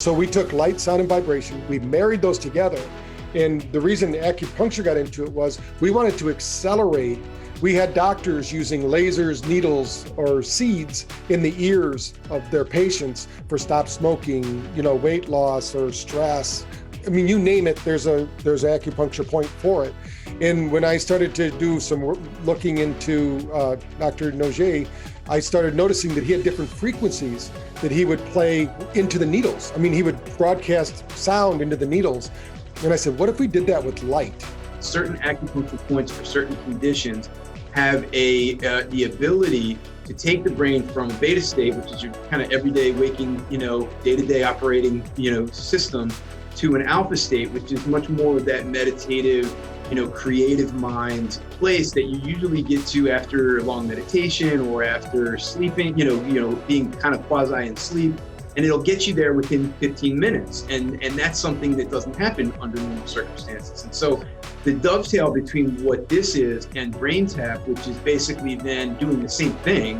So we took light, sound, and vibration, we married those together. And the reason acupuncture got into it was we wanted to accelerate. We had doctors using lasers, needles, or seeds in the ears of their patients for stop smoking, weight loss or stress. I mean, you name it, there's an acupuncture point for it. And when I started to do some work looking into Dr. Noger, I started noticing that he had different frequencies that he would play into the needles. I mean, he would broadcast sound into the needles. And I said, what if we did that with light? Certain acupuncture points for certain conditions have the ability to take the brain from beta state, which is your kind of everyday waking, day-to-day operating, system, to an alpha state, which is much more of that meditative, creative mind place that you usually get to after a long meditation or after sleeping, being kind of quasi in sleep, and it'll get you there within 15 minutes. And that's something that doesn't happen under normal circumstances. And so the dovetail between what this is and BrainTap, which is basically then doing the same thing.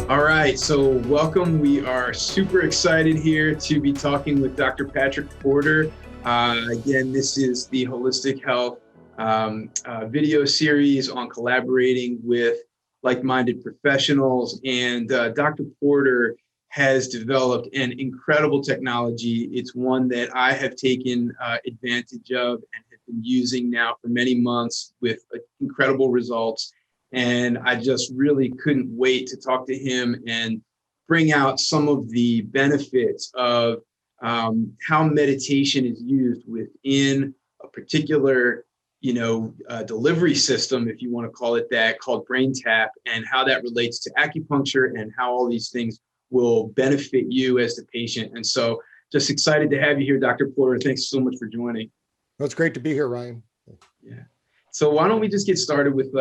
All right, so welcome. We are super excited here to be talking with Dr. Patrick Porter. Again, this is the Holistic Health video series on collaborating with like-minded professionals. And Dr. Porter has developed an incredible technology. It's one that I have taken advantage of and have been using now for many months with incredible results. And I just really couldn't wait to talk to him and bring out some of the benefits of how meditation is used within a particular, delivery system, if you want to call it that, called BrainTap, and how that relates to acupuncture and how all these things will benefit you as the patient. And so just excited to have you here, Dr. Porter. Thanks so much for joining. Well, it's great to be here, Ryan. Yeah. So why don't we just get started with,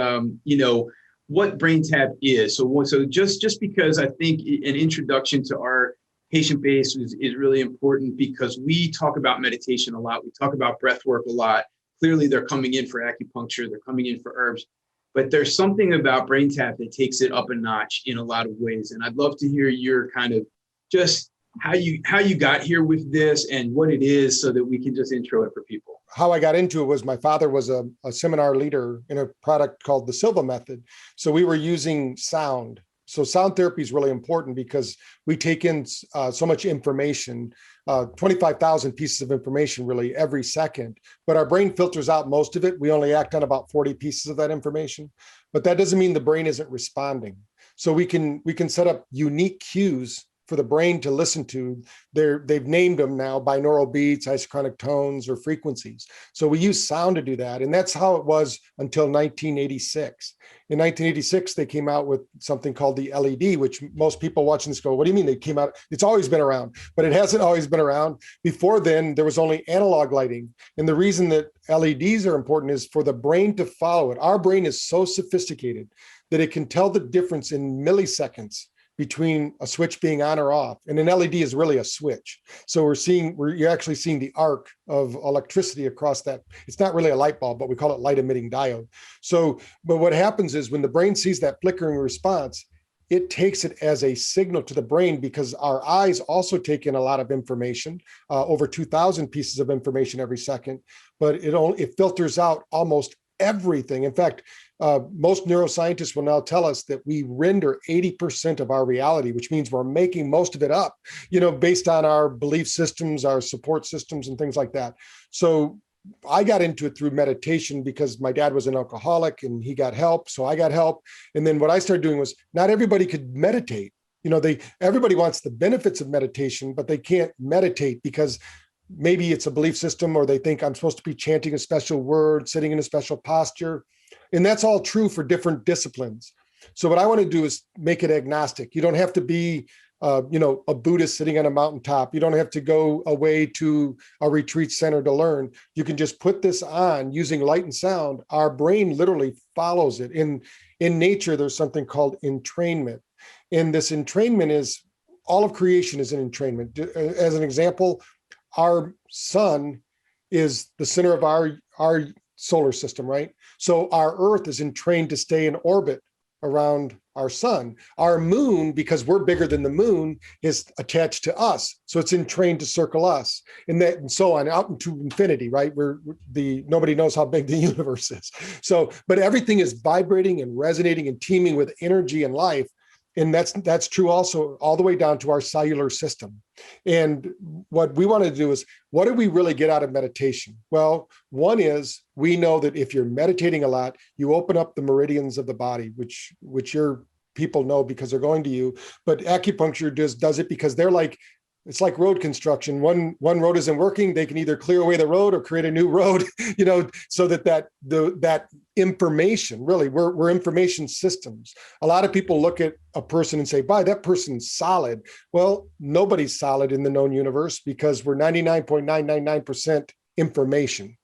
what BrainTap is. So just because I think an introduction to our patient base is really important, because we talk about meditation a lot. We talk about breath work a lot. Clearly, they're coming in for acupuncture. They're coming in for herbs. But there's something about BrainTap that takes it up a notch in a lot of ways. And I'd love to hear your kind of just how you got here with this and what it is, so that we can just intro it for people. How I got into it was my father was a seminar leader in a product called the Silva method. So we were using sound. So sound therapy is really important because we take in so much information, 25,000 pieces of information really every second, but our brain filters out most of it. We only act on about 40 pieces of that information, but that doesn't mean the brain isn't responding. So we can set up unique cues for the brain to listen to. They've named them now binaural beats, isochronic tones, or frequencies. So we use sound to do that. And that's how it was until 1986. In 1986, they came out with something called the LED, which most people watching this go, what do you mean they came out? It's always been around, but it hasn't always been around. Before then, there was only analog lighting. And the reason that LEDs are important is for the brain to follow it. Our brain is so sophisticated that it can tell the difference in milliseconds between a switch being on or off. And an LED is really a switch. So you're actually seeing the arc of electricity across that. It's not really a light bulb, but we call it light emitting diode. But what happens is when the brain sees that flickering response, it takes it as a signal to the brain, because our eyes also take in a lot of information, over 2,000 pieces of information every second, but it filters out almost everything. In fact, most neuroscientists will now tell us that we render 80% of our reality, which means we're making most of it up, based on our belief systems, our support systems, and things like that. So I got into it through meditation because my dad was an alcoholic and he got help. So I got help. And then what I started doing was, not everybody could meditate. Everybody wants the benefits of meditation, but they can't meditate because maybe it's a belief system, or they think I'm supposed to be chanting a special word, sitting in a special posture. And that's all true for different disciplines. So what I want to do is make it agnostic. You don't have to be, a Buddhist sitting on a mountaintop. You don't have to go away to a retreat center to learn. You can just put this on using light and sound. Our brain literally follows it. In nature, there's something called entrainment. And this entrainment is, all of creation is an entrainment. As an example, our sun is the center of our solar system, right? So our Earth is entrained to stay in orbit around our sun. Our moon, because we're bigger than the moon, is attached to us. So it's entrained to circle us, and so on out into infinity, right? Nobody knows how big the universe is. So, but everything is vibrating and resonating and teeming with energy and life. And that's true also all the way down to our cellular system. And what we want to do is, what do we really get out of meditation? Well, one is, we know that if you're meditating a lot, you open up the meridians of the body, which your people know because they're going to you. But acupuncture does it because it's like road construction. One road isn't working, they can either clear away the road or create a new road, so that information, really, we're information systems. A lot of people look at a person and say, "Boy, that person's solid." Well, nobody's solid in the known universe, because we're 99.999% information.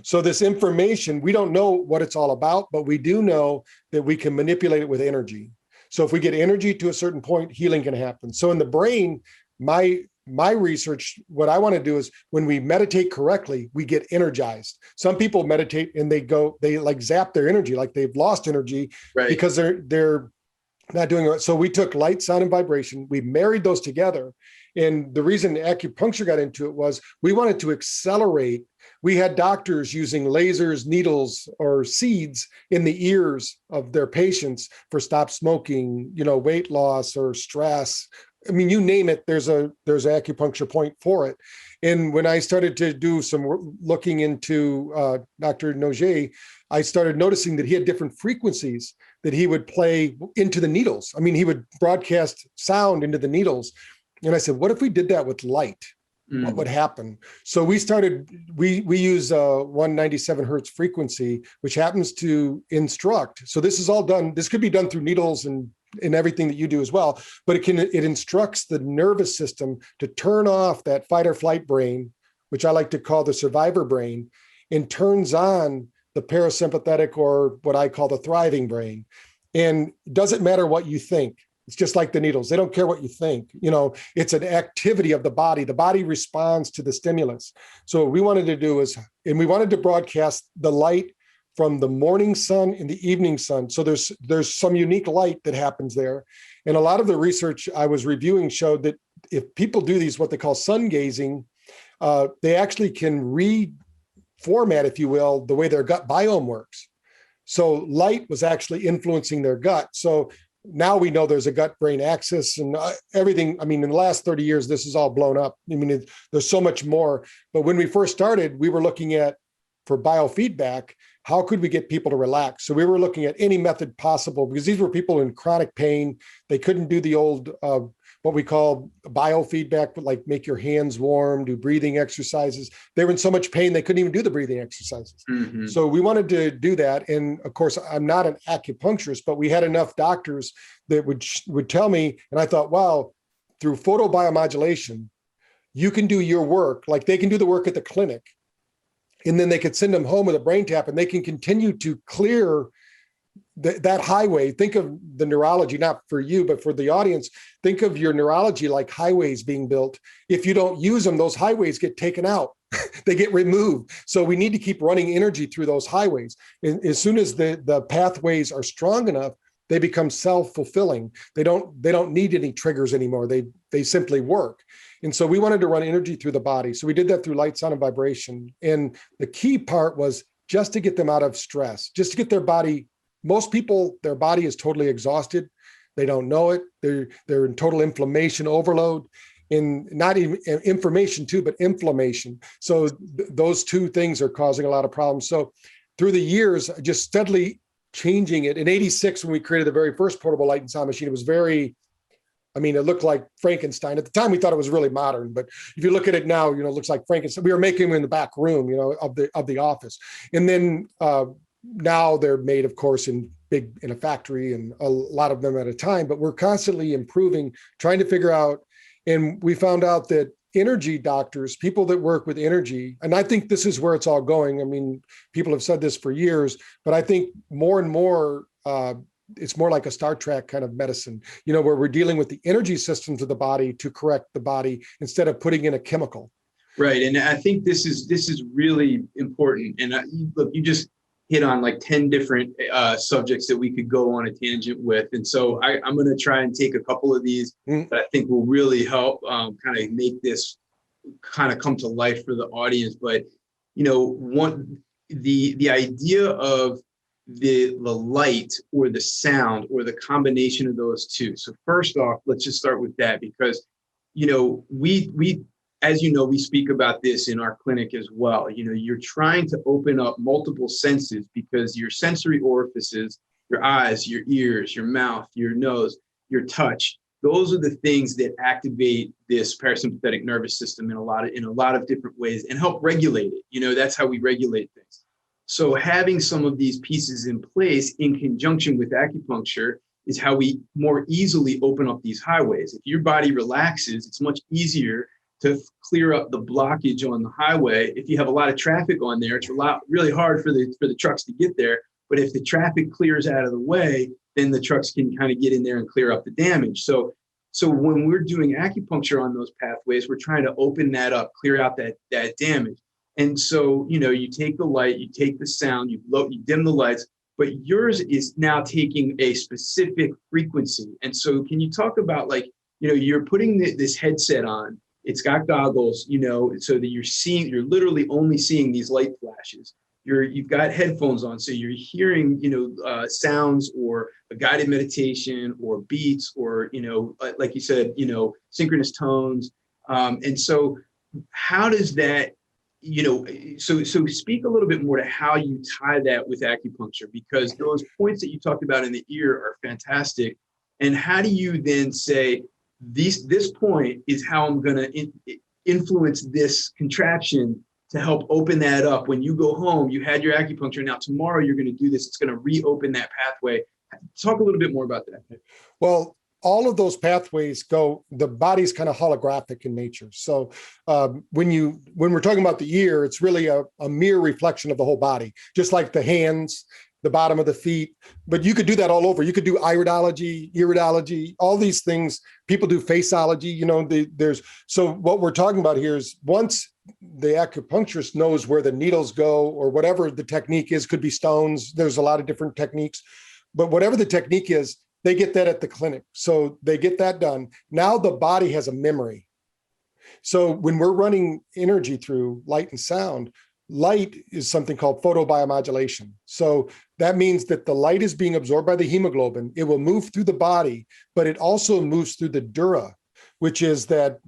So this information, we don't know what it's all about, but we do know that we can manipulate it with energy. So if we get energy to a certain point, healing can happen. So in the brain, my research, what I want to do is, when we meditate correctly, we get energized. Some people meditate and they like zap their energy, like they've lost energy, right, because they're not doing it. So we took light, sound, and vibration. We married those together. And the reason acupuncture got into it was, we wanted to accelerate. We had doctors using lasers, needles, or seeds in the ears of their patients for stop smoking, weight loss, or stress. I mean, you name it, there's an acupuncture point for it. And when I started to do some looking into Dr. Noget, I started noticing that he had different frequencies that he would play into the needles. I mean, he would broadcast sound into the needles. And I said, what if we did that with light? What would happen? So we use 197 hertz frequency, which happens to instruct. So this is all done. This could be done through needles and everything that you do as well, but it instructs the nervous system to turn off that fight or flight brain, which I like to call the survivor brain, and turns on the parasympathetic, or what I call the thriving brain. And it doesn't matter what you think. It's just like the needles. They don't care what you think. It's an activity of the body. The body responds to the stimulus. So what we wanted to do is, and we wanted to broadcast the light from the morning sun and the evening sun. So there's some unique light that happens there. And a lot of the research I was reviewing showed that if people do these, what they call sun gazing, they actually can reformat, if you will, the way their gut biome works. So light was actually influencing their gut. So now we know there's a gut-brain axis and everything. I mean, in the last 30 years, this is all blown up. I mean, there's so much more. But when we first started, we were looking at, for biofeedback, how could we get people to relax? So we were looking at any method possible, because these were people in chronic pain. They couldn't do the old, what we call biofeedback, but like make your hands warm, do breathing exercises. They were in so much pain, they couldn't even do the breathing exercises. Mm-hmm. So we wanted to do that. And of course, I'm not an acupuncturist, but we had enough doctors that would tell me, and I thought, wow, through photobiomodulation, you can do your work, like they can do the work at the clinic. And then they could send them home with a BrainTap, and they can continue to clear that highway. Think of the neurology, not for you, but for the audience. Think of your neurology like highways being built. If you don't use them, those highways get taken out. They get removed. So we need to keep running energy through those highways. And as soon as the pathways are strong enough, they become self-fulfilling. They don't need any triggers anymore. They simply work. And so we wanted to run energy through the body. So we did that through light, sound, and vibration. And the key part was just to get them out of stress, just to get their body. Most people, their body is totally exhausted. They don't know it. They're in total inflammation overload, and not even information too, but inflammation. So those two things are causing a lot of problems. So through the years, just steadily changing it. In '86, when we created the very first portable light and sound machine, it was it looked like Frankenstein. At the time, we thought it was really modern, but if you look at it now, it looks like Frankenstein. We were making them in the back room, of the office. And then now they're made, of course, in a factory, and a lot of them at a time, but we're constantly improving, trying to figure out. And we found out that energy doctors, people that work with energy, and I think this is where it's all going. I mean, people have said this for years, but I think more and more, it's more like a Star Trek kind of medicine, where we're dealing with the energy systems of the body to correct the body instead of putting in a chemical. Right. And I think this is really important. And look, you just hit on like 10 different subjects that we could go on a tangent with. And so I'm going to try and take a couple of these that I think will really help kind of make this kind of come to life for the audience. But, you know, the idea of the light or the sound or the combination of those two. So first off, let's just start with that, because, you know, we as you know, we speak about this in our clinic as well. You know, you're trying to open up multiple senses because your sensory orifices, your eyes, your ears, your mouth, your nose, your touch, those are the things that activate this parasympathetic nervous system in a lot of different ways and help regulate it. You know, that's how we regulate things. So having some of these pieces in place in conjunction with acupuncture is how we more easily open up these highways. If your body relaxes, it's much easier to clear up the blockage on the highway. If you have a lot of traffic on there, it's really hard for the trucks to get there. But if the traffic clears out of the way, then the trucks can kind of get in there and clear up the damage. So when we're doing acupuncture on those pathways, we're trying to open that up, clear out that damage. And so, you know, you take the light, you take the sound, you dim the lights, but yours is now taking a specific frequency. And so can you talk about, like, you know, you're putting this headset on, it's got goggles, you know, so that you're literally only seeing these light flashes. You've got headphones on, so you're hearing, you know, sounds or a guided meditation or beats or, you know, like you said, you know, synchronous tones. And so how does that, you know, so speak a little bit more to how you tie that with acupuncture, because those points that you talked about in the ear are fantastic. And how do you then say, this point is how I'm going to influence this contraption to help open that up? When you go home, you had your acupuncture. Now tomorrow you're going to do this. It's going to reopen that pathway. Talk a little bit more about that. Well, all of those pathways the body's kind of holographic in nature. So when we're talking about the ear, it's really a mere reflection of the whole body, just like the hands, the bottom of the feet. But you could do that all over. You could do iridology, all these things. People do faceology, you know, so what we're talking about here is, once the acupuncturist knows where the needles go, or whatever the technique is, could be stones. There's a lot of different techniques, but whatever the technique is, they get that at the clinic. So they get that done. Now the body has a memory. So when we're running energy through light and sound, light is something called photobiomodulation. So that means that the light is being absorbed by the hemoglobin. It will move through the body, but it also moves through the dura, which is that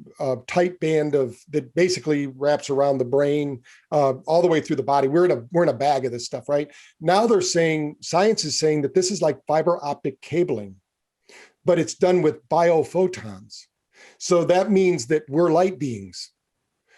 tight band that basically wraps around the brain all the way through the body. We're in a bag of this stuff, right? Now science is saying that this is like fiber optic cabling, but it's done with biophotons. So that means that we're light beings.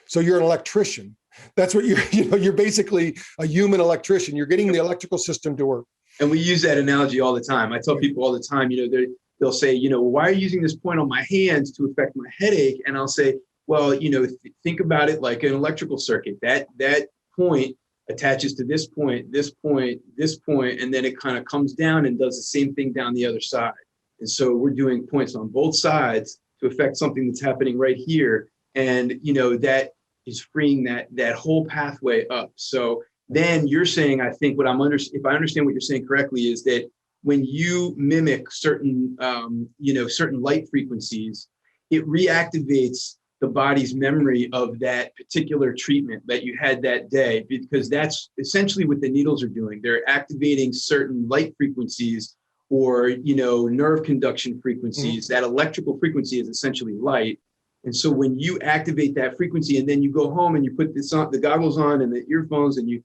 So you're an electrician. That's what you're basically a human electrician. You're getting the electrical system to work. And we use that analogy all the time. I tell people all the time, you know, they'll say, you know, why are you using this point on my hands to affect my headache? And I'll say, well, you know, think about it like an electrical circuit. That point attaches to this point, this point, this point, and then it kind of comes down and does the same thing down the other side. And so we're doing points on both sides to affect something that's happening right here. And, you know, that is freeing that whole pathway up. So then you're saying, I think if I understand what you're saying correctly, is that when you mimic certain light frequencies, it reactivates the body's memory of that particular treatment that you had that day, because that's essentially what the needles are doing. They're activating certain light frequencies or, you know, nerve conduction frequencies. Mm-hmm. That electrical frequency is essentially light. And so when you activate that frequency and then you go home and you put the goggles on and the earphones and you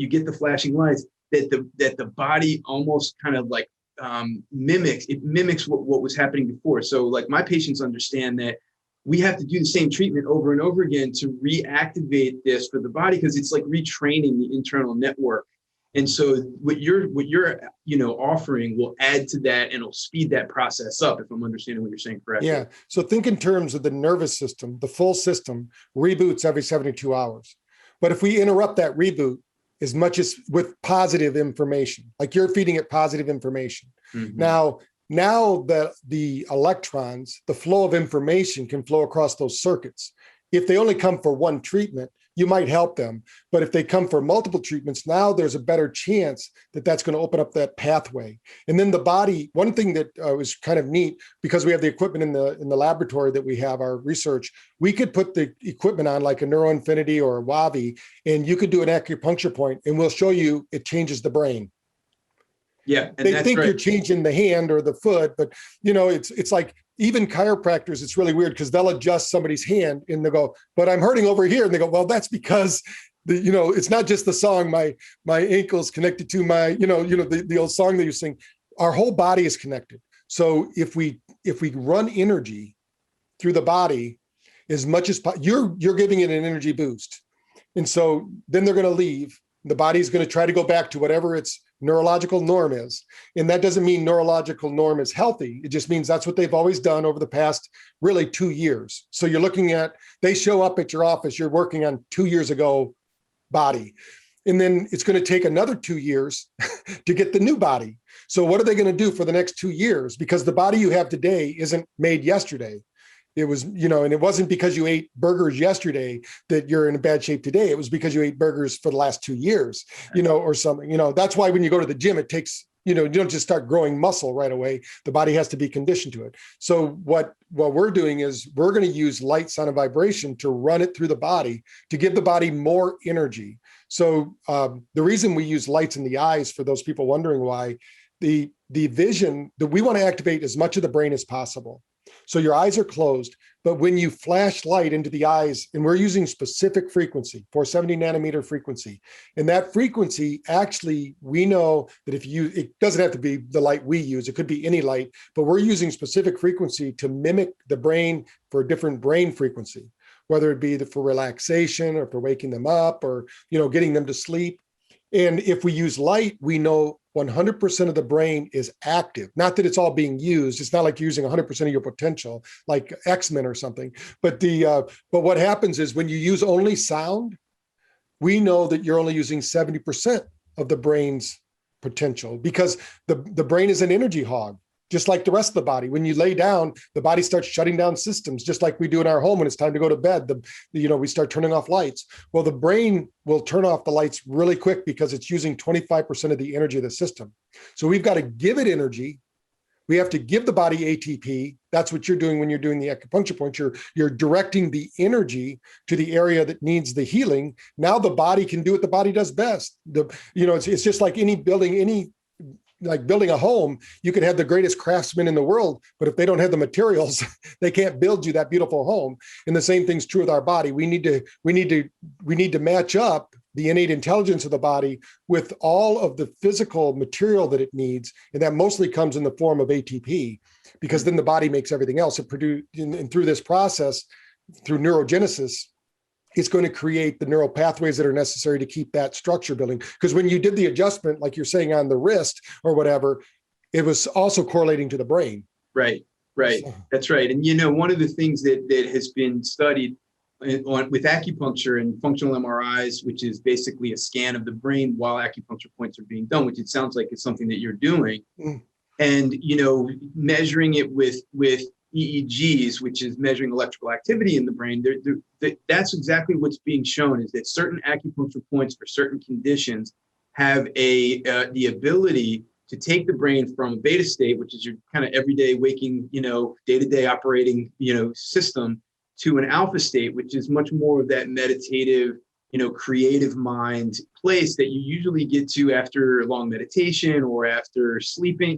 get the flashing lights, that the body almost kind of like mimics what was happening before. So like my patients understand that we have to do the same treatment over and over again to reactivate this for the body, because it's like retraining the internal network. And so what you're offering will add to that and it'll speed that process up, if I'm understanding what you're saying correctly. Yeah. So think in terms of the nervous system. The full system reboots every 72 hours. But if we interrupt that reboot, as much as with positive information, like you're feeding it positive information. Mm-hmm. Now that the electrons, the flow of information can flow across those circuits. If they only come for one treatment, you might help them. But if they come for multiple treatments, now there's a better chance that that's going to open up that pathway. And then the body, one thing that was kind of neat, because we have the equipment in the laboratory that we have, our research, we could put the equipment on like a NeuroInfinity or a Wavi, and you could do an acupuncture point, and we'll show you it changes the brain. Yeah, and they think you're changing the hand or the foot, but it's like even chiropractors, it's really weird because they'll adjust somebody's hand and they'll go, but I'm hurting over here. And they go, well, that's because it's not just the song, my ankle's connected to my, the old song that you sing. Our whole body is connected. So if we run energy through the body as much as you're giving it an energy boost. And so then they're going to leave. The body's going to try to go back to whatever its neurological norm is. And that doesn't mean neurological norm is healthy. It just means that's what they've always done over the past really 2 years. So you're looking at, they show up at your office, you're working on 2 years ago body. And then it's going to take another 2 years to get the new body. So what are they going to do for the next 2 years? Because the body you have today isn't made yesterday. It was, and it wasn't because you ate burgers yesterday that you're in bad shape today. It was because you ate burgers for the last 2 years, or something. That's why when you go to the gym, it takes, you don't just start growing muscle right away. The body has to be conditioned to it. So what we're doing is we're going to use light, sound, and vibration to run it through the body to give the body more energy. So the reason we use lights in the eyes, for those people wondering why, the vision that we want to activate as much of the brain as possible. So your eyes are closed, but when you flash light into the eyes, and we're using specific frequency, 470 nanometer frequency, and that frequency, actually, we know that it doesn't have to be the light we use, it could be any light, but we're using specific frequency to mimic the brain for a different brain frequency, whether it be for relaxation or for waking them up or, getting them to sleep. And if we use light, we know 100% of the brain is active. Not that it's all being used. It's not like you're using 100% of your potential, like X-Men or something. But what happens is when you use only sound, we know that you're only using 70% of the brain's potential, because the brain is an energy hog, just like the rest of the body. When you lay down, the body starts shutting down systems, just like we do in our home when it's time to go to bed. We start turning off lights. Well, the brain will turn off the lights really quick because it's using 25% of the energy of the system. So we've got to give it energy. We have to give the body ATP. That's what you're doing when you're doing the acupuncture point. You're directing the energy to the area that needs the healing. Now the body can do what the body does best. It's just like like building a home. You could have the greatest craftsmen in the world, but if they don't have the materials, they can't build you that beautiful home. And the same thing's true with our body. We need to match up the innate intelligence of the body with all of the physical material that it needs. And that mostly comes in the form of ATP, because then the body makes everything else. And through this process, through neurogenesis, it's going to create the neural pathways that are necessary to keep that structure building. Because when you did the adjustment, like you're saying on the wrist or whatever, it was also correlating to the brain. Right. So. That's right. And, one of the things that has been studied with acupuncture and functional MRIs, which is basically a scan of the brain while acupuncture points are being done, which it sounds like is something that you're doing. And, measuring it with EEGs, which is measuring electrical activity in the brain, that's exactly what's being shown, is that certain acupuncture points for certain conditions have the ability to take the brain from a beta state, which is your kind of everyday waking, day-to-day operating, system, to an alpha state, which is much more of that meditative, creative mind place that you usually get to after a long meditation or after sleeping,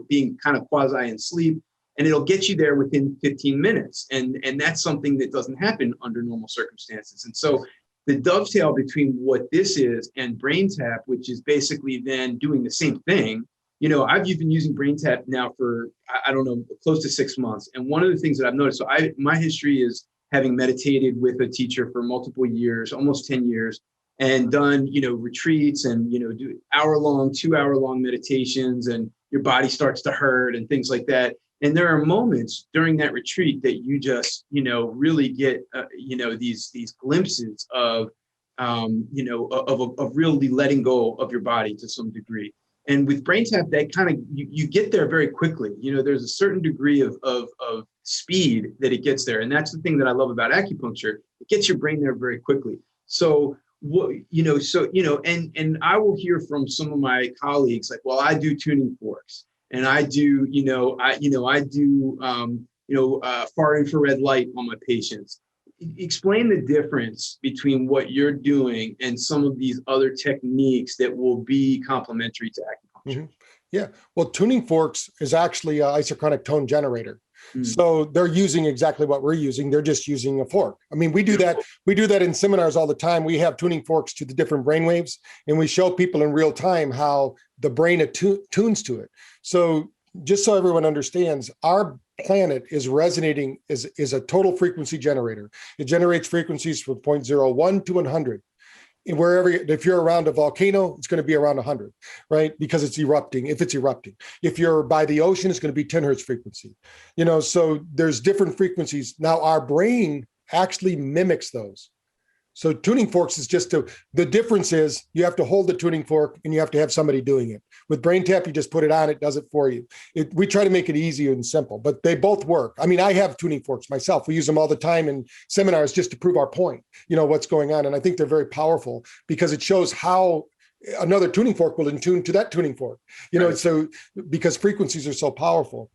being kind of quasi in sleep. And it'll get you there within 15 minutes. And that's something that doesn't happen under normal circumstances. And so the dovetail between what this is and BrainTap, which is basically then doing the same thing. I've been using BrainTap now for, I don't know, close to 6 months. And one of the things that I've noticed, my history is having meditated with a teacher for multiple years, almost 10 years, and done, retreats and, do hour-long, 2-hour-long meditations, and your body starts to hurt and things like that. And there are moments during that retreat that you just, really get, these glimpses of, of really letting go of your body to some degree. And with BrainTap, that kind of, you get there very quickly. There's a certain degree of speed that it gets there. And that's the thing that I love about acupuncture. It gets your brain there very quickly. So and I will hear from some of my colleagues like, well, I do tuning forks, and I do, I do, far infrared light on my patients. Explain the difference between what you're doing and some of these other techniques that will be complementary to acupuncture. Mm-hmm. Yeah. Well, tuning forks is actually an isochronic tone generator. Mm. So they're using exactly what we're using. They're just using a fork. I mean, we do that. We do that in seminars all the time. We have tuning forks to the different brain waves, and we show people in real time how the brain tunes to it. So just so everyone understands, our planet is resonating, is a total frequency generator. It generates frequencies from 0.01 to 100. Wherever, if you're around a volcano, it's going to be around 100, right? Because it's erupting. If it's erupting, if you're by the ocean, it's going to be 10 hertz frequency. So there's different frequencies. Now our brain actually mimics those. So tuning forks is the difference is you have to hold the tuning fork and you have to have somebody doing it. With BrainTap, you just put it on, it does it for you. We try to make it easy and simple, but they both work. I mean, I have tuning forks myself. We use them all the time in seminars just to prove our point, what's going on. And I think they're very powerful because it shows how another tuning fork will attune to that tuning fork, Right. So because frequencies are so powerful.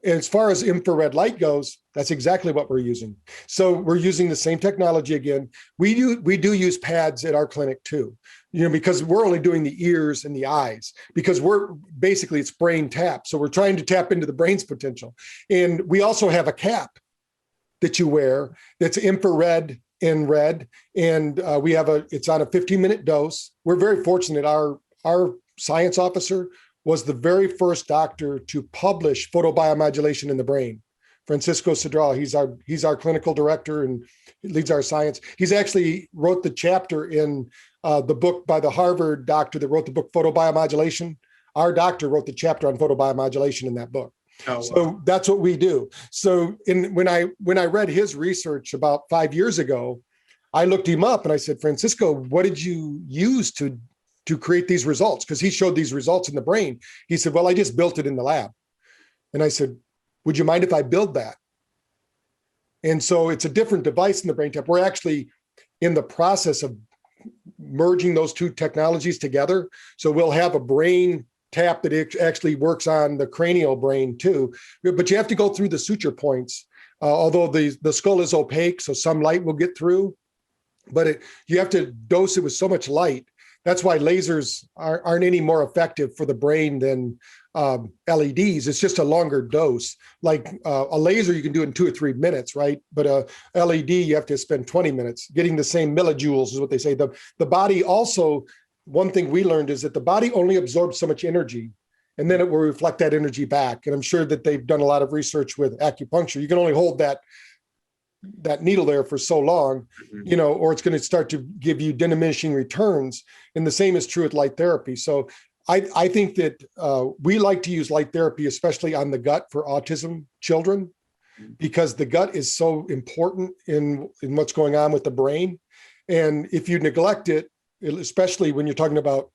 And as far as infrared light goes, that's exactly what we're using. So we're using the same technology again. We do use pads at our clinic too, because we're only doing the ears and the eyes, because it's brain tap. So we're trying to tap into the brain's potential. And we also have a cap that you wear that's infrared and red. And it's on a 15-minute dose. We're very fortunate. Our science officer was the very first doctor to publish photobiomodulation in the brain. Francisco Cedral, he's our clinical director and leads our science. He's actually wrote the chapter in the book by the Harvard doctor that wrote the book Photobiomodulation. Our doctor wrote the chapter on photobiomodulation in that book. Oh, wow. So that's what we do. So when I read his research about 5 years ago, I looked him up and I said, Francisco, what did you use to create these results? Because he showed these results in the brain. He said, well, I just built it in the lab. And I said, would you mind if I build that? And so it's a different device in the BrainTap. We're actually in the process of merging those two technologies together. So we'll have a brain tap that actually works on the cranial brain too. But you have to go through the suture points. Although the skull is opaque, so some light will get through, but you have to dose it with so much light. That's why lasers aren't any more effective for the brain than LEDs. It's just a longer dose. Like a laser, you can do it in 2 or 3 minutes, right? But a LED, you have to spend 20 minutes getting the same millijoules is what they say. The body also, one thing we learned is that the body only absorbs so much energy, and then it will reflect that energy back. And I'm sure that they've done a lot of research with acupuncture. You can only hold that needle there for so long, or it's going to start to give you diminishing returns. And the same is true with light therapy. So I think that we like to use light therapy, especially on the gut for autism children, because the gut is so important in what's going on with the brain. And if you neglect it, especially when you're talking about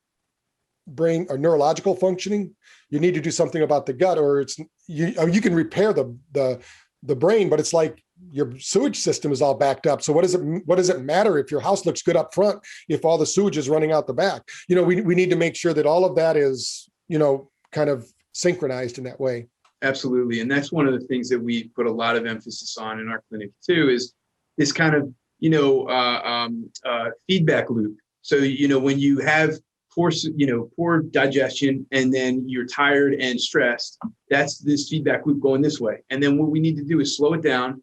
brain or neurological functioning, you need to do something about the gut, or you can repair the brain, but it's like your sewage system is all backed up. So what does it matter if your house looks good up front if all the sewage is running out the back? We need to make sure that all of that is, kind of synchronized in that way. Absolutely. And that's one of the things that we put a lot of emphasis on in our clinic too, is this kind of, feedback loop. So, when you have poor digestion, and then you're tired and stressed, that's this feedback loop going this way. And then what we need to do is slow it down,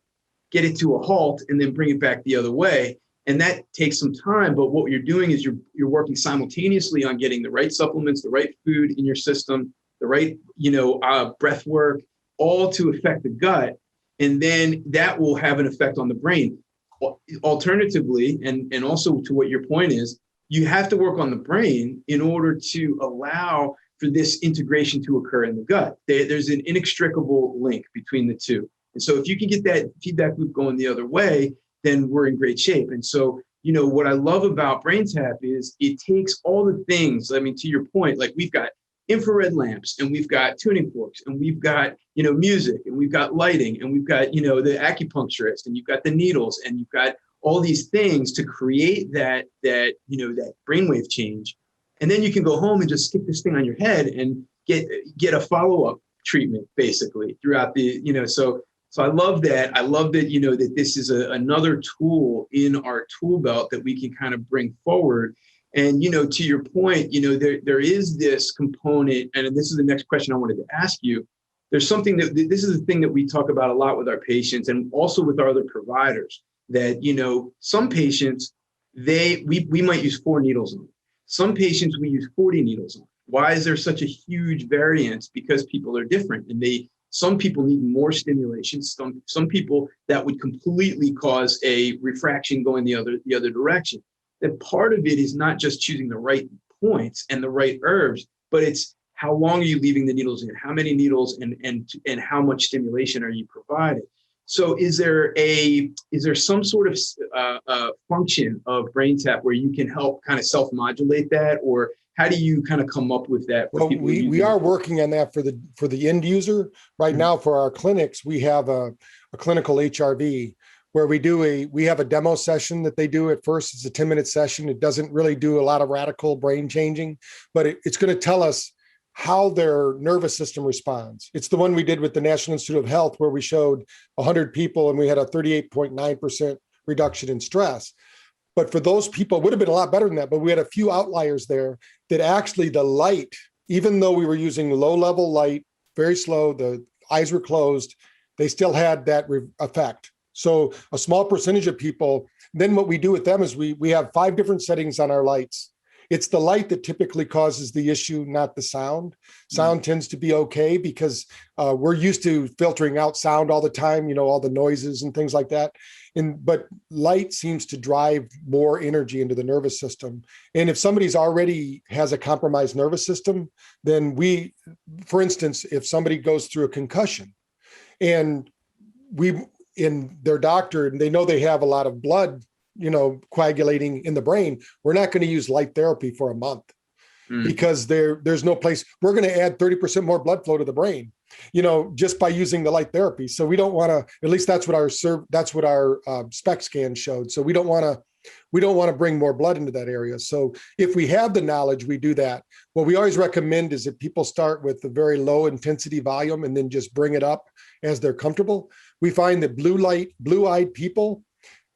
get it to a halt, and then bring it back the other way. And that takes some time. But what you're doing is you're working simultaneously on getting the right supplements, the right food in your system, the right, breath work, all to affect the gut. And then that will have an effect on the brain. Alternatively, and also to what your point is, you have to work on the brain in order to allow for this integration to occur in the gut. There's an inextricable link between the two. And so if you can get that feedback loop going the other way, then we're in great shape. And so, what I love about BrainTap is it takes all the things, to your point, like we've got infrared lamps, and we've got tuning forks, and we've got, music, and we've got lighting, and we've got, the acupuncturist, and you've got the needles, and you've got all these things to create that brainwave change. And then you can go home and just stick this thing on your head and get a follow-up treatment basically throughout the, so I love that. I love that, that this is another tool in our tool belt that we can kind of bring forward. And, to your point, there is this component, and this is the next question I wanted to ask you. There's something this is the thing that we talk about a lot with our patients and also with our other providers, that, some patients, we might use 4 needles on. Some patients we use 40 needles on. Why is there such a huge variance? Because people are different, and some people need more stimulation. Some people that would completely cause a refraction going the other direction. That part of it is not just choosing the right points and the right herbs, but it's how long are you leaving the needles in, how many needles, and how much stimulation are you providing. So is there some sort of function of BrainTap where you can help kind of self-modulate that, or how do you kind of come up with that? Well, we are working on that for the end user right Mm-hmm. now. For our clinics, we have a clinical HRV where we have a demo session that they do at first. It's a 10-minute session. It doesn't really do a lot of radical brain changing, but it's going to tell us how their nervous system responds. It's the one we did with the National Institute of Health, where we showed 100 people and we had a 38.9% reduction in stress. But for those people, it would have been a lot better than that, but we had a few outliers there that actually the light, even though we were using low-level light, very slow, the eyes were closed, they still had that effect. So a small percentage of people, then what we do with them is we have 5 different settings on our lights. It's the light that typically causes the issue, not the sound. Sound tends to be okay because we're used to filtering out sound all the time, all the noises and things like that. But light seems to drive more energy into the nervous system. And if somebody's already has a compromised nervous system, then for instance, if somebody goes through a concussion and in their doctor, and they know they have a lot of blood, coagulating in the brain, we're not going to use light therapy for a month because there's no place. We're going to add 30% more blood flow to the brain, just by using the light therapy. So we don't want to, at least that's what our SPECT scan showed. So we don't want to bring more blood into that area. So if we have the knowledge, we do that. What we always recommend is that people start with a very low intensity volume and then just bring it up as they're comfortable. We find that blue-eyed people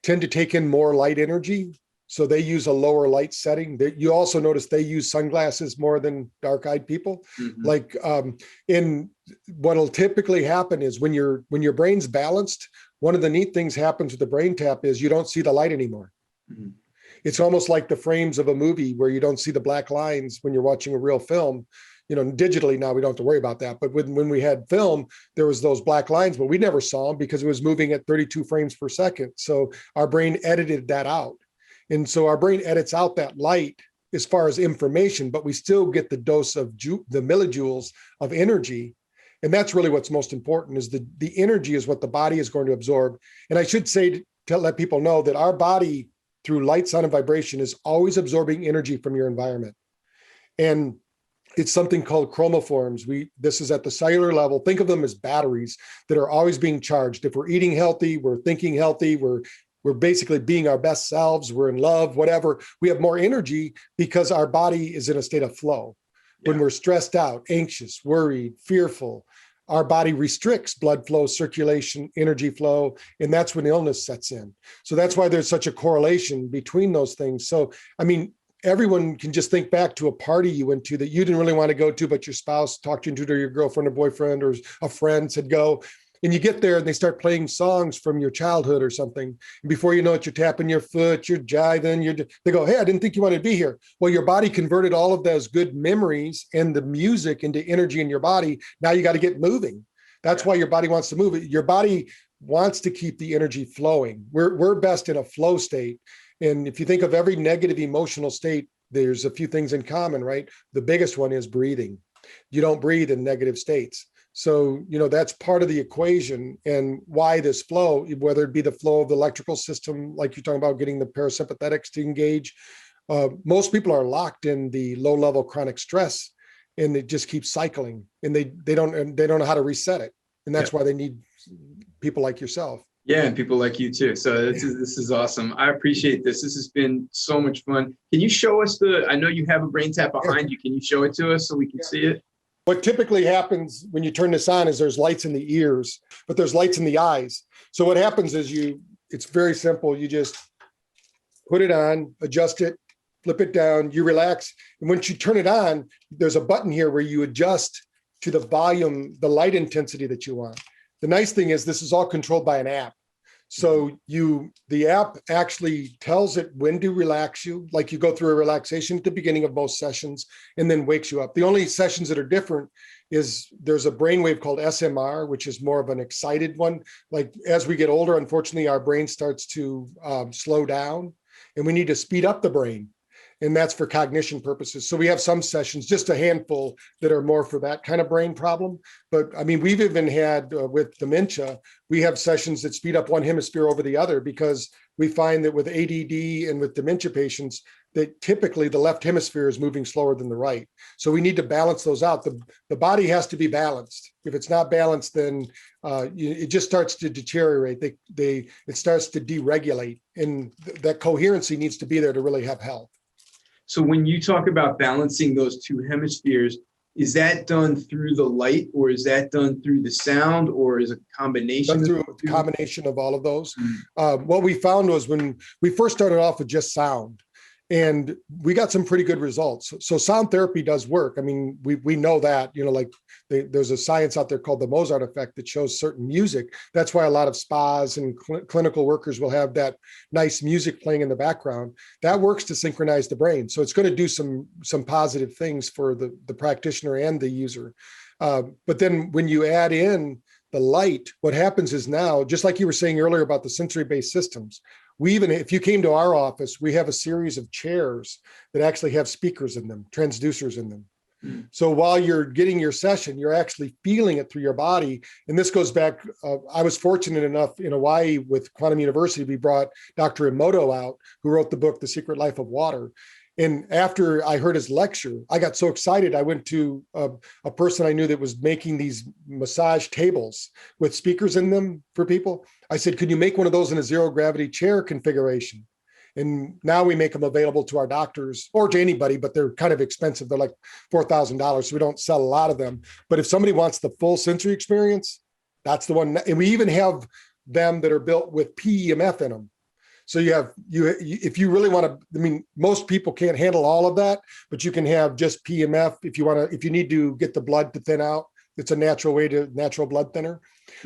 tend to take in more light energy. So they use a lower light setting. You also notice they use sunglasses more than dark-eyed people. Mm-hmm. In what'll typically happen is when your brain's balanced, one of the neat things happens with the BrainTap is you don't see the light anymore. Mm-hmm. It's almost like the frames of a movie where you don't see the black lines when you're watching a real film. Digitally now we don't have to worry about that. But when we had film, there was those black lines, but we never saw them because it was moving at 32 frames per second. So our brain edited that out. And so our brain edits out that light as far as information, but we still get the dose of the millijoules of energy. And that's really what's most important, is the energy is what the body is going to absorb. And I should say to let people know that our body, through light, sound, and vibration, is always absorbing energy from your environment. And it's something called chromophores. This is at the cellular level. Think of them as batteries that are always being charged. If we're eating healthy, we're thinking healthy, we're basically being our best selves, we're in love, whatever, we have more energy because our body is in a state of flow. Yeah. When we're stressed out, anxious, worried, fearful, our body restricts blood flow, circulation, energy flow, and that's when illness sets in. So that's why there's such a correlation between those things. So, everyone can just think back to a party you went to that you didn't really want to go to, but your spouse talked you into it, or your girlfriend or boyfriend or a friend said go. And you get there and they start playing songs from your childhood or something. And before you know it, you're tapping your foot, you're jiving, they go, hey, I didn't think you wanted to be here. Well, your body converted all of those good memories and the music into energy in your body. Now you got to get moving. That's why your body wants to move. Your body wants to keep the energy flowing. We're best in a flow state. And if you think of every negative emotional state, there's a few things in common, right? The biggest one is breathing. You don't breathe in negative states. So, that's part of the equation, and why this flow, whether it be the flow of the electrical system, like you're talking about getting the parasympathetics to engage. Most people are locked in the low-level chronic stress, and it just keeps cycling, and they don't know how to reset it. And that's why they need people like yourself. Yeah, and people like you too. So this is awesome. I appreciate this. This has been so much fun. Can you show us I know you have a brain tap behind you. Can you show it to us so we can see it? What typically happens when you turn this on is there's lights in the ears, but there's lights in the eyes. So what happens is it's very simple. You just put it on, adjust it, flip it down, you relax. And once you turn it on, there's a button here where you adjust to the volume, the light intensity that you want. The nice thing is this is all controlled by an app. So the app actually tells it when to relax you, like you go through a relaxation at the beginning of most sessions and then wakes you up. The only sessions that are different is there's a brainwave called SMR, which is more of an excited one. Like as we get older, unfortunately, our brain starts to slow down and we need to speed up the brain. And that's for cognition purposes. So we have some sessions, just a handful, that are more for that kind of brain problem. But I mean, we've even had with dementia, we have sessions that speed up one hemisphere over the other because we find that with ADD and with dementia patients, that typically the left hemisphere is moving slower than the right. So we need to balance those out. The body has to be balanced. If it's not balanced, then it just starts to deteriorate. It starts to deregulate, and that coherency needs to be there to really have health. So when you talk about balancing those two hemispheres, is that done through the light or is that done through the sound or is it a combination? Done through a combination of all of those. What we found was when we first started off with just sound, and we got some pretty good results. So sound therapy does work. I mean, we know that, like there's a science out there called the Mozart effect that shows certain music. That's why a lot of spas and clinical workers will have that nice music playing in the background. That works to synchronize the brain. So it's going to do some positive things for the practitioner and the user. But then when you add in the light, what happens is now, just like you were saying earlier about the sensory-based systems, if you came to our office, we have a series of chairs that actually have speakers in them, transducers in them. So while you're getting your session, you're actually feeling it through your body. And this goes back, I was fortunate enough in Hawaii with Quantum University, we brought Dr. Emoto out, who wrote the book, The Secret Life of Water. And after I heard his lecture, I got so excited. I went to a person I knew that was making these massage tables with speakers in them for people. I said, could you make one of those in a zero gravity chair configuration? And now we make them available to our doctors or to anybody, but they're kind of expensive. They're like $4,000. So we don't sell a lot of them. But if somebody wants the full sensory experience, that's the one. And we even have them that are built with PEMF in them. So if you really want to, I mean, most people can't handle all of that, but you can have just PMF if you need to get the blood to thin out. It's a natural blood thinner.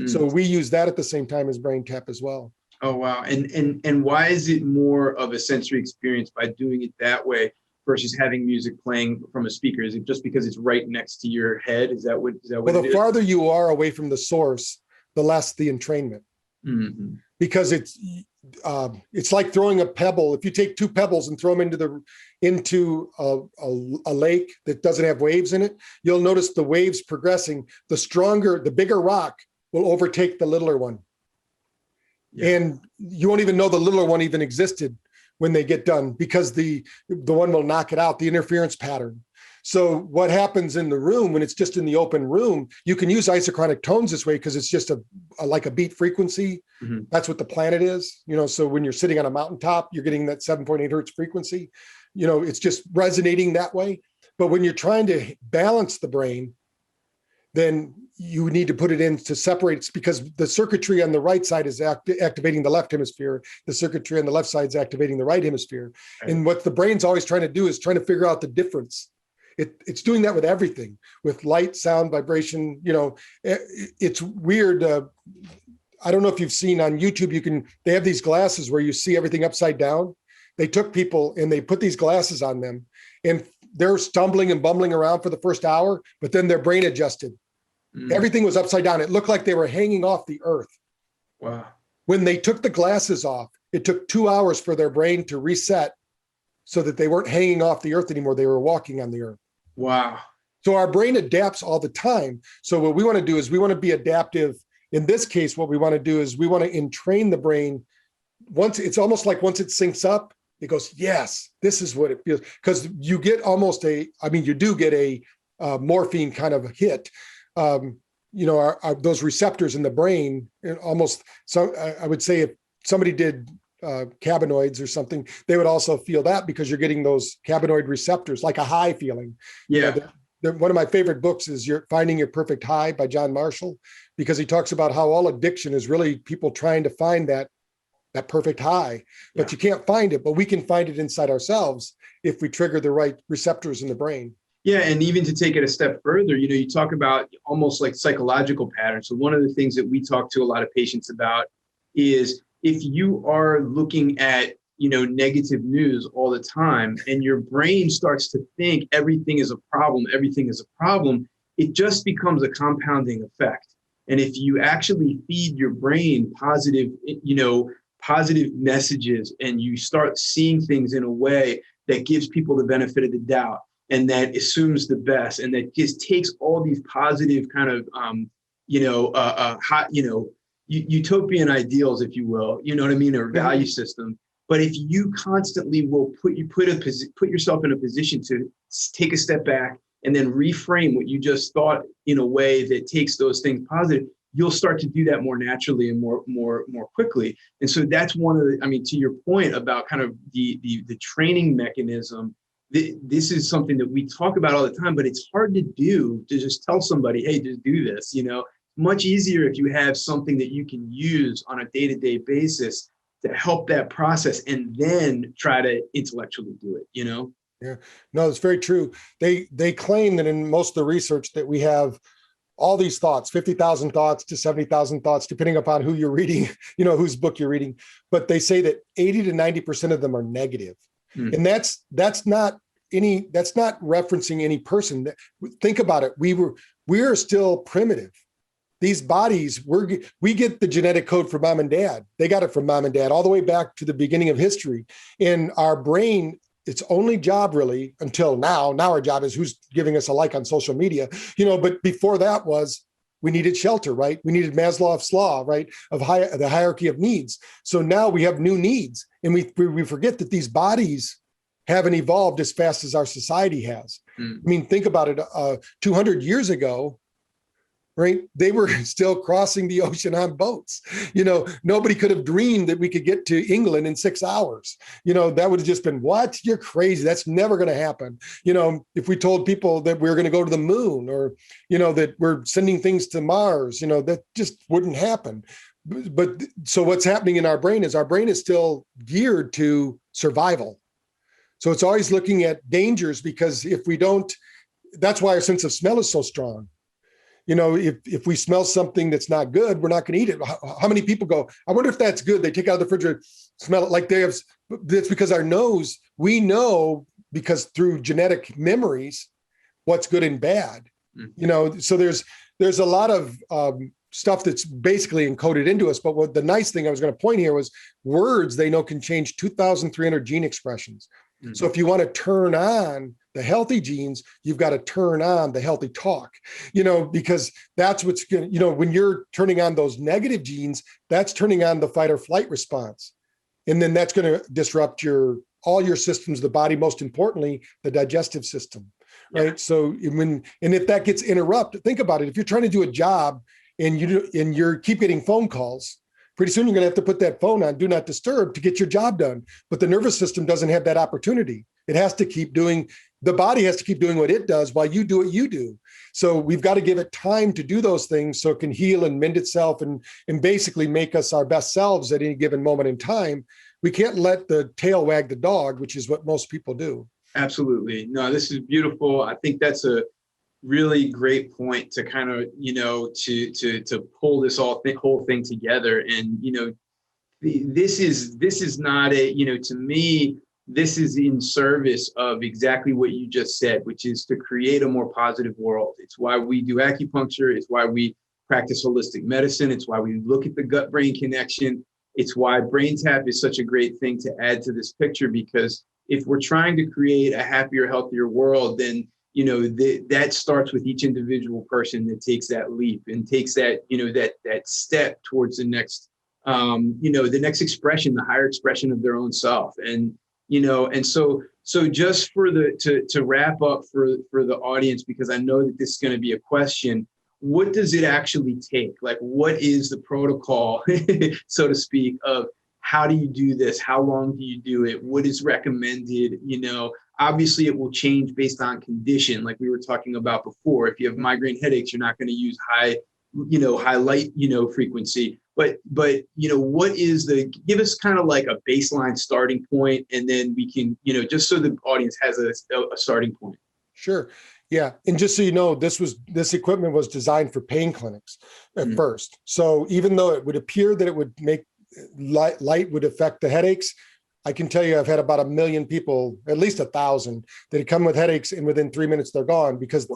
So we use that at the same time as BrainTap as well. Oh, wow. And why is it more of a sensory experience by doing it that way versus having music playing from a speaker? Is it just because it's right next to your head? Is that what well, the farther you are away from the source, the less the entrainment. Mm-hmm. Because it's like throwing a pebble. If you take two pebbles and throw them into a lake that doesn't have waves in it, you'll notice the waves progressing. The bigger rock will overtake the littler one. Yeah. And you won't even know the littler one even existed when they get done because the one will knock it out, the interference pattern. So what happens in the room when it's just in the open room, you can use isochronic tones this way because it's just like a beat frequency. Mm-hmm. That's what the planet is. So when you're sitting on a mountaintop, you're getting that 7.8 hertz frequency. It's just resonating that way. But when you're trying to balance the brain, then you need to put it in to separate it because the circuitry on the right side is activating the left hemisphere. The circuitry on the left side is activating the right hemisphere. Right. And what the brain's always trying to do is trying to figure out the difference. It's doing that with everything, with light, sound, vibration. It's weird. I don't know if you've seen on YouTube, they have these glasses where you see everything upside down. They took people and they put these glasses on them and they're stumbling and bumbling around for the first hour, but then their brain adjusted. Everything was upside down. It looked like they were hanging off the earth. Wow. When they took the glasses off, it took 2 hours for their brain to reset so that they weren't hanging off the earth anymore. They were walking on the earth. Wow. So our brain adapts all the time. So what we want to do is we want to be adaptive. In this case, what we want to do is we want to entrain the brain. It's almost like once it syncs up, it goes, yes, this is what it feels. Because you get you do get a morphine kind of hit. those receptors in the brain, almost. So I would say if somebody did cannabinoids or something, they would also feel that, because you're getting those cannabinoid receptors, like a high feeling. Yeah. One of my favorite books is Finding Your Perfect High by John Marshall, because he talks about how all addiction is really people trying to find that perfect high, but you can't find it, but we can find it inside ourselves if we trigger the right receptors in the brain. Yeah, and even to take it a step further, you talk about almost like psychological patterns. So one of the things that we talk to a lot of patients about is if you are looking at negative news all the time, and your brain starts to think everything is a problem, it just becomes a compounding effect. And if you actually feed your brain positive messages, and you start seeing things in a way that gives people the benefit of the doubt, and that assumes the best, and that just takes all these positive kind of, utopian ideals, if you will, or value system. But if you constantly will put yourself in a position to take a step back and then reframe what you just thought in a way that takes those things positive, you'll start to do that more naturally and more quickly. And so that's one of the, to your point about kind of the training mechanism, this is something that we talk about all the time, but it's hard to do, to just tell somebody, hey, just do this. Much easier if you have something that you can use on a day-to-day basis to help that process, and then try to intellectually do it, Yeah, no, it's very true. They claim that in most of the research that we have all these thoughts, 50,000 thoughts to 70,000 thoughts, depending upon who you're reading, whose book you're reading. But they say that 80 to 90% of them are negative. And that's not referencing any person. Think about it. We are still primitive. These bodies, we get the genetic code from mom and dad. They got it from mom and dad all the way back to the beginning of history. And our brain, its only job really until now our job is who's giving us a like on social media, but before that was we needed shelter, right? We needed Maslow's law, right? Of the hierarchy of needs. So now we have new needs, and we forget that these bodies haven't evolved as fast as our society has. Think about it, 200 years ago, right? They were still crossing the ocean on boats. Nobody could have dreamed that we could get to England in 6 hours. That would have just been, what? You're crazy. That's never going to happen. If we told people that we're going to go to the moon, or, that we're sending things to Mars, that just wouldn't happen. But so what's happening in our brain is still geared to survival. So it's always looking at dangers, because if we don't, that's why our sense of smell is so strong. If we smell something that's not good, we're not going to eat it. How many people go, I wonder if that's good? They take out the refrigerator, smell it like they have. That's because our nose, we know, because through genetic memories, what's good and bad. So there's a lot of stuff that's basically encoded into us. But what the nice thing I was going to point here was words they know can change 2,300 gene expressions. So if you want to turn on the healthy genes, you've got to turn on the healthy talk, because that's what's going to, when you're turning on those negative genes, that's turning on the fight or flight response. And then that's going to disrupt all your systems, the body, most importantly, the digestive system, right? Yeah. So if that gets interrupted, think about it. If you're trying to do a job and you keep getting phone calls, pretty soon you're going to have to put that phone on do not disturb to get your job done. But the nervous system doesn't have that opportunity. It has to keep doing, the body has to keep doing what it does while you do what you do. So we've got to give it time to do those things so it can heal and mend itself and basically make us our best selves at any given moment in time. We can't let the tail wag the dog, which is what most people do. Absolutely. No, this is beautiful. I think that's a really great point to kind of, to pull this whole thing together. And, this is not to me, this is in service of exactly what you just said, which is to create a more positive world. It's why we do acupuncture. It's why we practice holistic medicine. It's why we look at the gut-brain connection. It's why BrainTap is such a great thing to add to this picture, because if we're trying to create a happier, healthier world, then that starts with each individual person that takes that leap and takes that, that step towards the next, the next expression, the higher expression of their own self. And, and so just to wrap up for the audience, because I know that this is going to be a question, what does it actually take? Like, what is the protocol, so to speak, of how do you do this? How long do you do it? What is recommended? Obviously it will change based on condition, like we were talking about before. If you have migraine headaches, you're not going to use high light, frequency. But what is give us kind of like a baseline starting point, and then we can, just so the audience has a starting point. Sure. Yeah. And just so you know, this equipment was designed for pain clinics at first. So even though it would appear that it would make light would affect the headaches, I can tell you I've had about 1 million people, at least 1,000, that come with headaches, and within 3 minutes they're gone because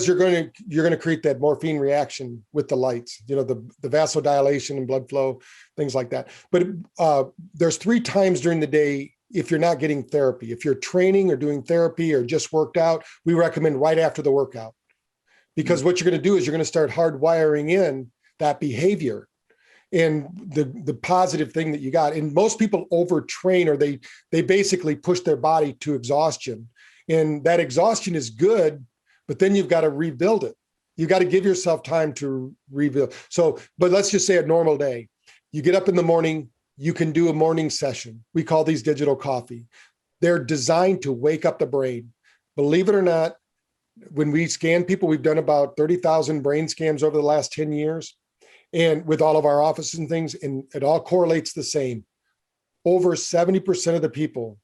you're going to create that morphine reaction with the lights, the vasodilation and blood flow, things like that. But there's 3 times during the day. If you're not getting therapy, if you're training or doing therapy or just worked out, we recommend right after the workout, because what you're going to do is you're going to start hardwiring in that behavior and the positive thing that you got. And most people overtrain, or they basically push their body to exhaustion, and that exhaustion is good, but then you've got to rebuild it. You got to give yourself time to rebuild. So, but let's just say a normal day, you get up in the morning, you can do a morning session. We call these digital coffee. They're designed to wake up the brain. Believe it or not, when we scan people, we've done about 30,000 brain scans over the last 10 years, and with all of our offices and things, and it all correlates the same. Over 70% of the people,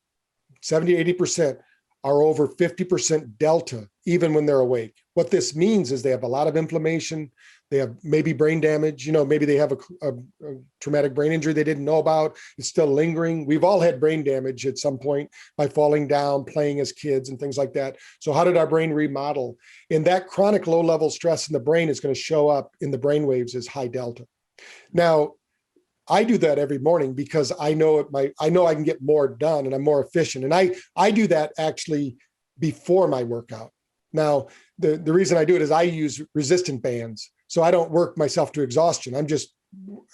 70, 80%, are over 50% delta, even when they're awake. What this means is they have a lot of inflammation. They have maybe brain damage, maybe they have a traumatic brain injury they didn't know about. It's still lingering. We've all had brain damage at some point by falling down, playing as kids and things like that. So how did our brain remodel? And that chronic low level stress in the brain is going to show up in the brain waves as high delta. Now, I do that every morning because I know I can get more done and I'm more efficient. And I do that actually before my workout. Now, the reason I do it is I use resistant bands. So I don't work myself to exhaustion.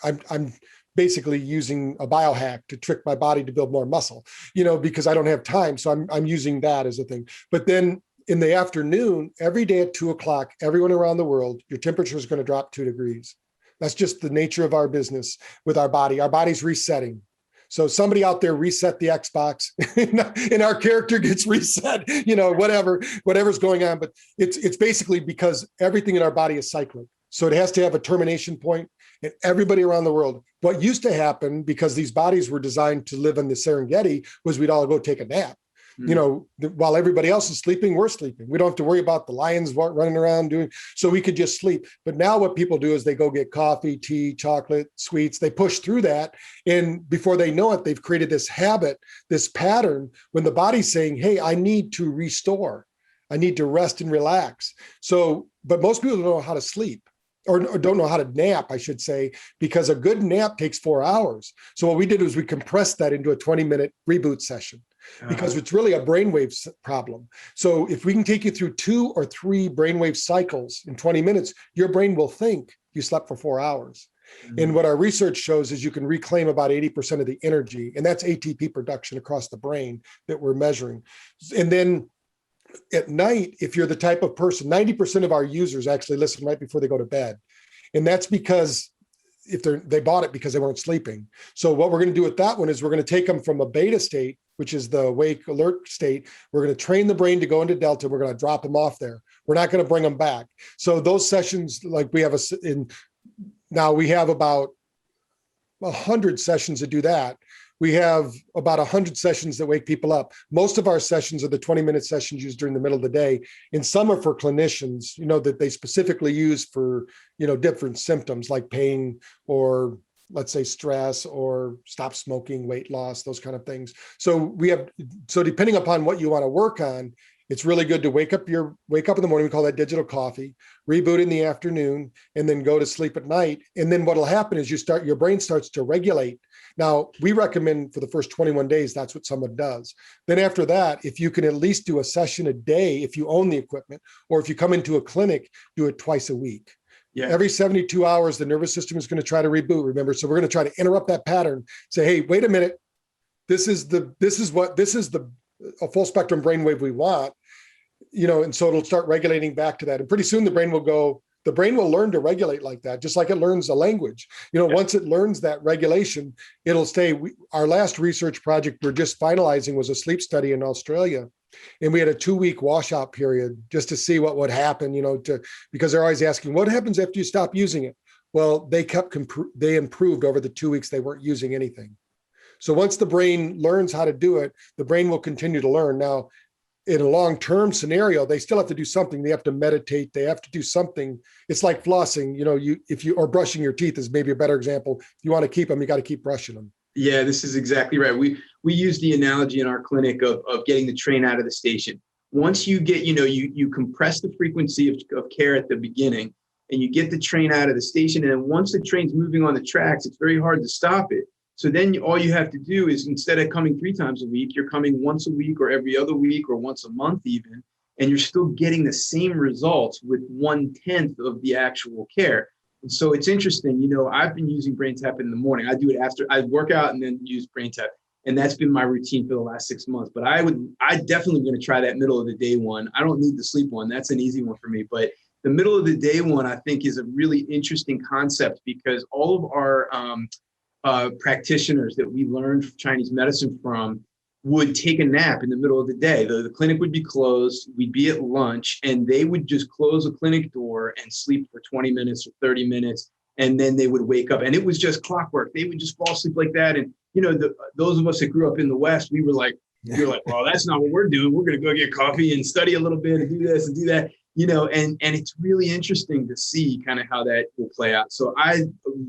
I'm basically using a biohack to trick my body to build more muscle, because I don't have time. So I'm using that as a thing. But then in the afternoon, every day at 2:00, everyone around the world, your temperature is going to drop 2 degrees. That's just the nature of our business with our body. Our body's resetting. So somebody out there reset the Xbox and our character gets reset, whatever's going on. But it's basically because everything in our body is cyclic. So it has to have a termination point, and everybody around the world. What used to happen, because these bodies were designed to live in the Serengeti, was we'd all go take a nap. While everybody else is sleeping, we're sleeping. We don't have to worry about the lions running around so we could just sleep. But now what people do is they go get coffee, tea, chocolate, sweets. They push through that. And before they know it, they've created this habit, this pattern, when the body's saying, hey, I need to restore. I need to rest and relax. So, but most people don't know how to sleep. Or don't know how to nap, I should say, because a good nap takes 4 hours. So what we did was we compressed that into a 20-minute reboot session, because it's really a brainwave problem. So if we can take you through 2 or 3 brainwave cycles in 20 minutes, your brain will think you slept for 4 hours. And what our research shows is you can reclaim about 80% of the energy, and that's ATP production across the brain that we're measuring. And then at night, if you're the type of person, 90% of our users actually listen right before they go to bed. And that's because they bought it because they weren't sleeping. So what we're going to do with that one is we're going to take them from a beta state, which is the awake alert state. We're going to train the brain to go into delta. We're going to drop them off there. We're not going to bring them back. So those sessions, like we have now we have about 100 sessions that do that. We have about 100 sessions that wake people up. Most of our sessions are the 20-minute sessions used during the middle of the day. And some are for clinicians, that they specifically use for, different symptoms like pain or, let's say, stress or stop smoking, weight loss, those kind of things. So depending upon what you want to work on, it's really good to wake up in the morning. We call that digital coffee, reboot in the afternoon, and then go to sleep at night. And then what'll happen is your brain starts to regulate. Now, we recommend for the first 21 days, that's what someone does. Then after that, if you can at least do a session a day, if you own the equipment, or if you come into a clinic, do it twice a week. Yeah. Every 72 hours, the nervous system is going to try to reboot, remember? So we're going to try to interrupt that pattern, say, hey, wait a minute. This is a full spectrum brainwave we want, and so it'll start regulating back to that. And pretty soon the brain will go, the brain will learn to regulate like that, just like it learns a language. Once it learns that regulation, it'll stay. Our last research project we're just finalizing was a sleep study in Australia. And we had a 2-week washout period just to see what would happen, because they're always asking, what happens after you stop using it? Well, they improved over the 2 weeks they weren't using anything. So once the brain learns how to do it, the brain will continue to learn. Now, in a long-term scenario, they still have to do something. They have to meditate. They have to do something. It's like flossing, or brushing your teeth is maybe a better example. If you want to keep them, you got to keep brushing them. Yeah, this is exactly right. We use the analogy in our clinic of getting the train out of the station. Once you get, you compress the frequency of care at the beginning, and you get the train out of the station. And then once the train's moving on the tracks, it's very hard to stop it. So then all you have to do is, instead of coming 3 times a week, you're coming once a week or every other week or once a month even, and you're still getting the same results with 1/10 of the actual care. And so it's interesting, I've been using BrainTap in the morning. I do it after I work out and then use BrainTap. And that's been my routine for the last 6 months. But I definitely going to try that middle of the day one. I don't need the sleep one. That's an easy one for me. But the middle of the day one, I think, is a really interesting concept, because all of our practitioners that we learned Chinese medicine from would take a nap in the middle of the day. The clinic would be closed, we'd be at lunch, and they would just close the clinic door and sleep for 20 minutes or 30 minutes, and then they would wake up. And it was just clockwork. They would just fall asleep like that. And, those of us that grew up in the West, we were like, well, that's not what we're doing. We're going to go get coffee and study a little bit and do this and do that. And it's really interesting to see kind of how that will play out. So I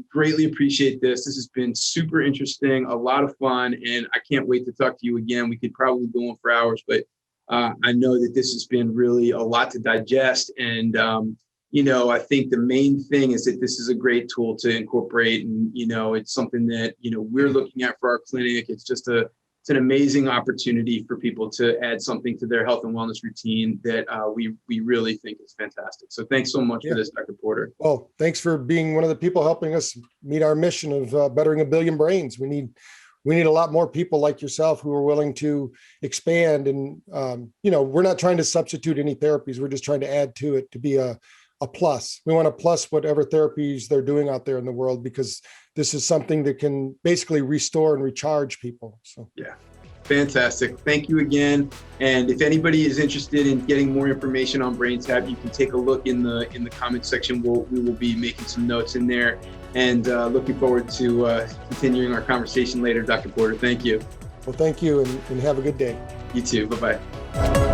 greatly appreciate this. This has been super interesting, a lot of fun, and I can't wait to talk to you again. We could probably go on for hours, but I know that this has been really a lot to digest. And, I think the main thing is that this is a great tool to incorporate. And, it's something that, we're looking at for our clinic. It's an amazing opportunity for people to add something to their health and wellness routine that we really think is fantastic. So thanks so much for this, Dr. Porter. Well, thanks for being one of the people helping us meet our mission of bettering 1 billion brains. We need a lot more people like yourself who are willing to expand. And, we're not trying to substitute any therapies. We're just trying to add to it to be a plus. We want to plus whatever therapies they're doing out there in the world, because this is something that can basically restore and recharge people. So yeah, fantastic. Thank you again. And if anybody is interested in getting more information on BrainTap, you can take a look in the comment section. We will be making some notes in there, and looking forward to continuing our conversation later. Dr. Porter, thank you. Well, thank you, and have a good day. You too. Bye-bye.